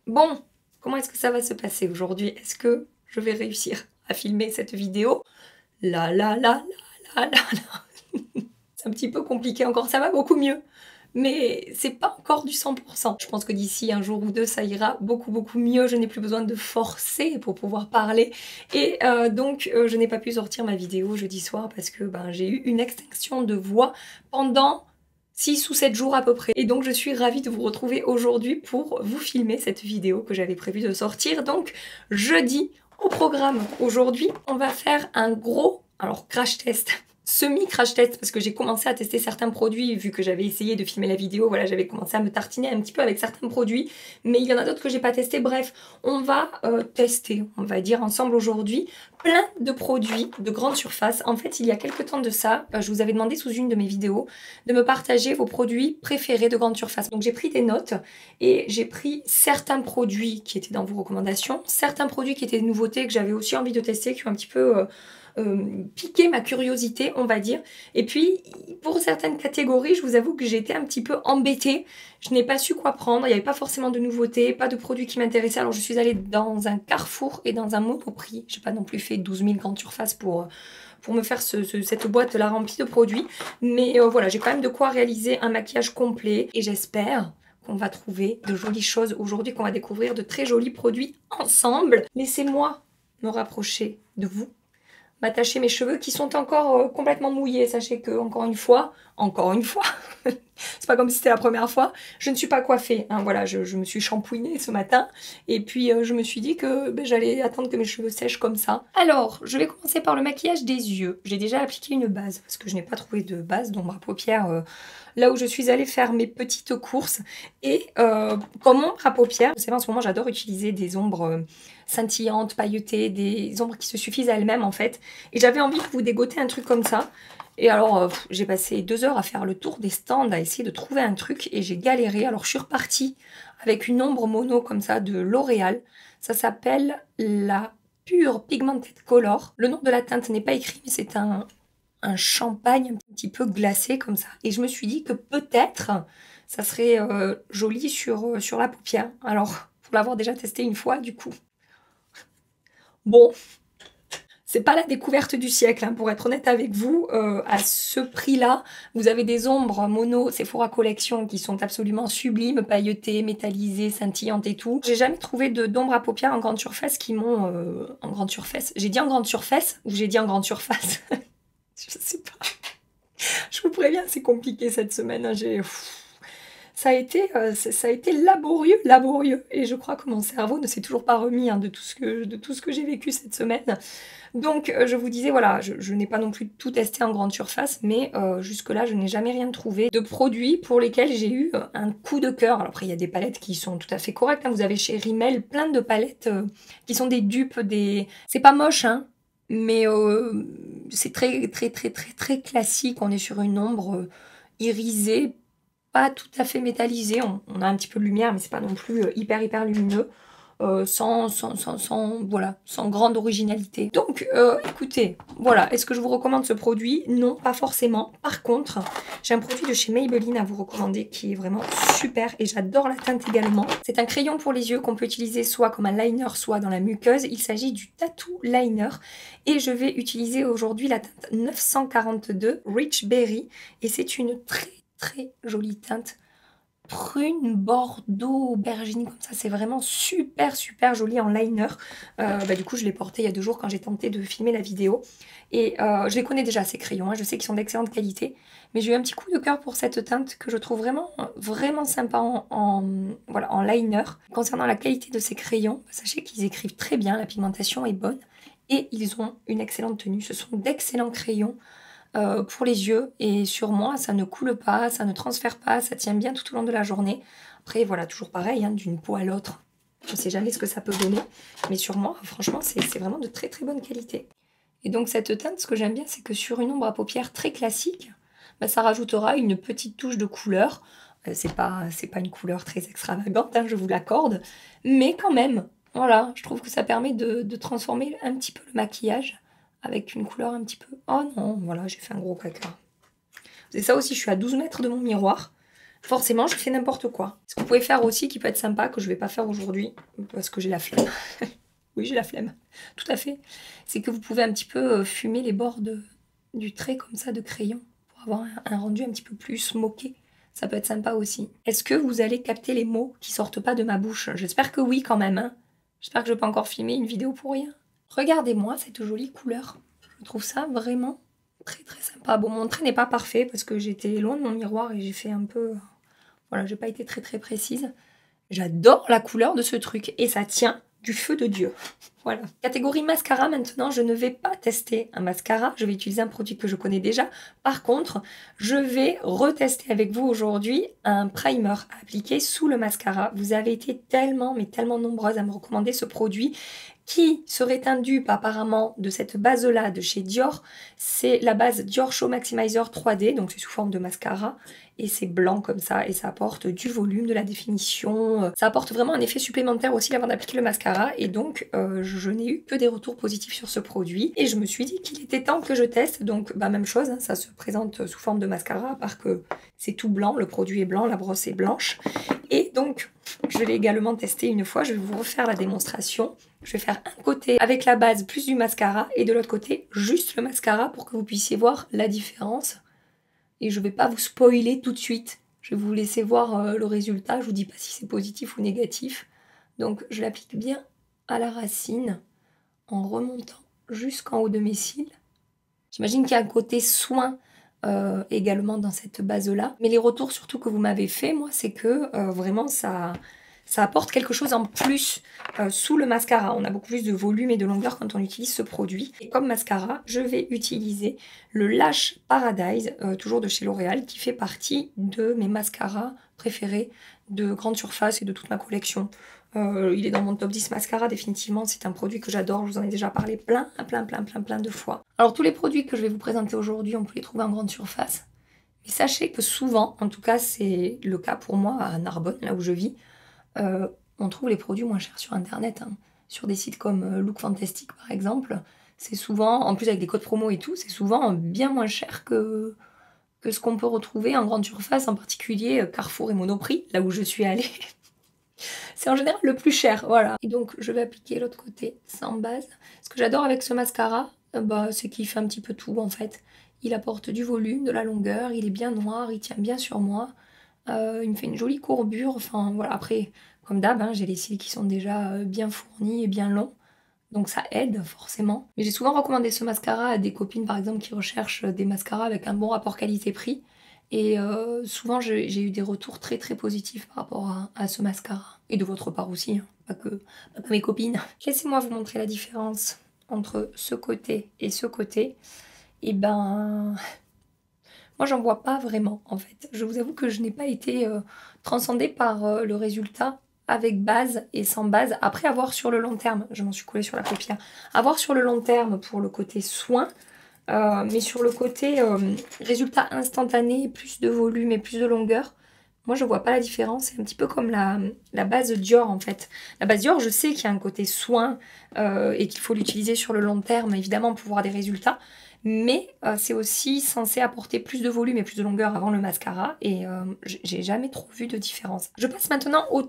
Bon, comment est-ce que ça va se passer aujourd'hui? Est-ce que je vais réussir à filmer cette vidéo? Là, là, là, là, là, là, là. C'est un petit peu compliqué encore, ça va beaucoup mieux. Mais c'est pas encore du 100%. Je pense que d'ici un jour ou deux, ça ira beaucoup beaucoup mieux. Je n'ai plus besoin de forcer pour pouvoir parler. Et donc, je n'ai pas pu sortir ma vidéo jeudi soir parce que ben, j'ai eu une extinction de voix pendant 6 ou 7 jours à peu près. Et donc, je suis ravie de vous retrouver aujourd'hui pour vous filmer cette vidéo que j'avais prévu de sortir. Donc, jeudi, au programme aujourd'hui, on va faire un gros, alors crash test, semi-crash test, parce que j'ai commencé à tester certains produits, vu que j'avais essayé de filmer la vidéo, voilà, j'avais commencé à me tartiner un petit peu avec certains produits, mais il y en a d'autres que j'ai pas testé. Bref, on va tester, on va dire ensemble aujourd'hui, plein de produits de grande surface. En fait, il y a quelques temps de ça, je vous avais demandé sous une de mes vidéos de me partager vos produits préférés de grande surface. Donc j'ai pris des notes et j'ai pris certains produits qui étaient dans vos recommandations, certains produits qui étaient des nouveautés que j'avais aussi envie de tester, qui ont un petit peu piqué ma curiosité, on va dire. Et puis, pour certaines catégories, je vous avoue que j'étais un petit peu embêtée. Je n'ai pas su quoi prendre, il n'y avait pas forcément de nouveautés, pas de produits qui m'intéressaient. Alors je suis allée dans un Carrefour et dans un Monoprix. J'ai pas non plus fait 12 000 grandes surfaces pour me faire cette boîte-là remplie de produits. Mais voilà, j'ai quand même de quoi réaliser un maquillage complet. Et j'espère qu'on va trouver de jolies choses aujourd'hui, qu'on va découvrir de très jolis produits ensemble. Laissez-moi me rapprocher de vous, m'attacher mes cheveux qui sont encore complètement mouillés. Sachez que, encore une fois, c'est pas comme si c'était la première fois, je ne suis pas coiffée. Hein, voilà, je me suis shampouinée ce matin et puis je me suis dit que ben, j'allais attendre que mes cheveux sèchent comme ça. Alors, je vais commencer par le maquillage des yeux. J'ai déjà appliqué une base parce que je n'ai pas trouvé de base d'ombre à paupières là où je suis allée faire mes petites courses. Et comme ombre à paupières, vous savez, en ce moment, j'adore utiliser des ombres scintillantes, pailletées, des ombres qui se suffisent à elles-mêmes en fait. Et j'avais envie de vous dégoter un truc comme ça. Et alors, j'ai passé 2 heures à faire le tour des stands, à essayer de trouver un truc, et j'ai galéré. Alors, je suis repartie avec une ombre mono comme ça de L'Oréal. Ça s'appelle la Pure Pigmented Color. Le nom de la teinte n'est pas écrit, mais c'est un champagne un petit peu glacé comme ça. Et je me suis dit que peut-être ça serait joli sur la paupière. Alors, pour l'avoir déjà testé une fois, du coup. Bon, c'est pas la découverte du siècle, hein, pour être honnête avec vous. À ce prix-là, vous avez des ombres mono Sephora Collection qui sont absolument sublimes, pailletées, métallisées, scintillantes et tout. J'ai jamais trouvé d'ombre à paupières en grande surface qui m'ont... en grande surface. J'ai dit en grande surface ou j'ai dit en grande surface? Je sais pas. Je vous préviens, c'est compliqué cette semaine. Hein, ça a été laborieux, laborieux. Et je crois que mon cerveau ne s'est toujours pas remis hein, de tout ce que j'ai vécu cette semaine. Donc, je vous disais, voilà, je n'ai pas non plus tout testé en grande surface, mais jusque-là, je n'ai jamais rien trouvé de produits pour lesquels j'ai eu un coup de cœur. Alors après, il y a des palettes qui sont tout à fait correctes. Hein. Vous avez chez Rimmel plein de palettes qui sont des dupes, des... C'est pas moche, hein, mais c'est très, très, très, très, très classique. On est sur une ombre irisée, pas tout à fait métallisée. On a un petit peu de lumière, mais c'est pas non plus hyper, hyper lumineux. Voilà, sans grande originalité. Donc, écoutez, voilà, est-ce que je vous recommande ce produit? Non, pas forcément. Par contre, j'ai un produit de chez Maybelline à vous recommander qui est vraiment super et j'adore la teinte également. C'est un crayon pour les yeux qu'on peut utiliser soit comme un liner, soit dans la muqueuse. Il s'agit du Tattoo Liner et je vais utiliser aujourd'hui la teinte 942 Rich Berry et c'est une très très jolie teinte prune, bordeaux, aubergine, comme ça. C'est vraiment super, super joli en liner. Du coup, je l'ai porté il y a 2 jours quand j'ai tenté de filmer la vidéo. Et je les connais déjà, ces crayons. Hein. Je sais qu'ils sont d'excellente qualité. Mais j'ai eu un petit coup de cœur pour cette teinte que je trouve vraiment, vraiment sympa voilà, en liner. Concernant la qualité de ces crayons, sachez qu'ils écrivent très bien. La pigmentation est bonne. Et ils ont une excellente tenue. Ce sont d'excellents crayons pour les yeux et sur moi ça ne coule pas, ça ne transfère pas, ça tient bien tout au long de la journée. Après voilà, toujours pareil, hein, d'une peau à l'autre, je sais jamais ce que ça peut donner, mais sur moi franchement c'est vraiment de très très bonne qualité. Et donc cette teinte, ce que j'aime bien, c'est que sur une ombre à paupières très classique, bah, ça rajoutera une petite touche de couleur. C'est pas une couleur très extravagante, hein, je vous l'accorde, mais quand même, voilà, je trouve que ça permet de transformer un petit peu le maquillage avec une couleur un petit peu... Oh non, voilà, j'ai fait un gros caca. C'est ça aussi, je suis à 12 mètres de mon miroir. forcément je fais n'importe quoi. Ce que vous pouvez faire aussi qui peut être sympa, que je vais pas faire aujourd'hui, parce que j'ai la flemme. Oui, j'ai la flemme, tout à fait. C'est que vous pouvez un petit peu fumer les bords du trait comme ça de crayon pour avoir un rendu un petit peu plus smoké. Ça peut être sympa aussi. Est-ce que vous allez capter les mots qui sortent pas de ma bouche? J'espère que oui quand même. Hein. J'espère que je vais pas encore filmer une vidéo pour rien. Regardez-moi cette jolie couleur. Je trouve ça vraiment très très sympa. Bon, mon trait n'est pas parfait parce que j'étais loin de mon miroir et j'ai fait un peu... Voilà, j'ai pas été très très précise. J'adore la couleur de ce truc et ça tient du feu de Dieu. Voilà. Catégorie mascara maintenant, je ne vais pas tester un mascara, je vais utiliser un produit que je connais déjà. Par contre, je vais retester avec vous aujourd'hui un primer à appliquer sous le mascara. Vous avez été tellement, mais tellement nombreuses à me recommander ce produit qui serait un dupe apparemment de cette base-là de chez Dior. C'est la base Dior Show Maximizer 3D, donc c'est sous forme de mascara. Et c'est blanc comme ça, et ça apporte du volume, de la définition. Ça apporte vraiment un effet supplémentaire aussi avant d'appliquer le mascara. Et donc, je n'ai eu que des retours positifs sur ce produit. Et je me suis dit qu'il était temps que je teste. Donc, bah, même chose, hein, ça se présente sous forme de mascara, à part que c'est tout blanc, le produit est blanc, la brosse est blanche. Et donc, je l'ai également testé une fois, je vais vous refaire la démonstration. Je vais faire un côté avec la base plus du mascara, et de l'autre côté, juste le mascara pour que vous puissiez voir la différence. Et je ne vais pas vous spoiler tout de suite. Je vais vous laisser voir le résultat. Je vous dis pas si c'est positif ou négatif. Donc je l'applique bien à la racine en remontant jusqu'en haut de mes cils. J'imagine qu'il y a un côté soin également dans cette base-là. Mais les retours surtout que vous m'avez fait, moi, c'est que vraiment ça apporte quelque chose en plus sous le mascara. On a beaucoup plus de volume et de longueur quand on utilise ce produit. Et comme mascara, je vais utiliser le Lash Paradise, toujours de chez L'Oréal, qui fait partie de mes mascaras préférés de grande surface et de toute ma collection. Il est dans mon top 10 mascara définitivement, c'est un produit que j'adore, je vous en ai déjà parlé plein de fois. Alors tous les produits que je vais vous présenter aujourd'hui, on peut les trouver en grande surface. Mais sachez que souvent, en tout cas c'est le cas pour moi à Narbonne, là où je vis, on trouve les produits moins chers sur internet, hein. Sur des sites comme Look Fantastic par exemple, c'est souvent, en plus avec des codes promo et tout, c'est souvent bien moins cher que ce qu'on peut retrouver en grande surface, en particulier Carrefour et Monoprix, là où je suis allée. C'est en général le plus cher, voilà. Et donc je vais appliquer l'autre côté sans base. Ce que j'adore avec ce mascara, c'est qu'il fait un petit peu tout en fait. Il apporte du volume, de la longueur, il est bien noir, il tient bien sur moi. Il me fait une jolie courbure, enfin voilà, après, comme d'hab, hein, j'ai les cils qui sont déjà bien fournis et bien longs, donc ça aide forcément. Mais j'ai souvent recommandé ce mascara à des copines par exemple qui recherchent des mascaras avec un bon rapport qualité-prix, et souvent j'ai eu des retours très très positifs par rapport à ce mascara, et de votre part aussi, hein, pas que mes copines. Laissez-moi vous montrer la différence entre ce côté et ce côté, et ben... Moi, j'en vois pas vraiment, en fait. Je vous avoue que je n'ai pas été transcendée par le résultat avec base et sans base. Après, à voir sur le long terme. Je m'en suis collée sur la paupière. À voir sur le long terme pour le côté soin. Mais sur le côté résultat instantané, plus de volume et plus de longueur, moi, je vois pas la différence. C'est un petit peu comme la base Dior, en fait. La base Dior, je sais qu'il y a un côté soin et qu'il faut l'utiliser sur le long terme, évidemment, pour voir des résultats. Mais c'est aussi censé apporter plus de volume et plus de longueur avant le mascara, et j'ai jamais trop vu de différence. Je passe maintenant au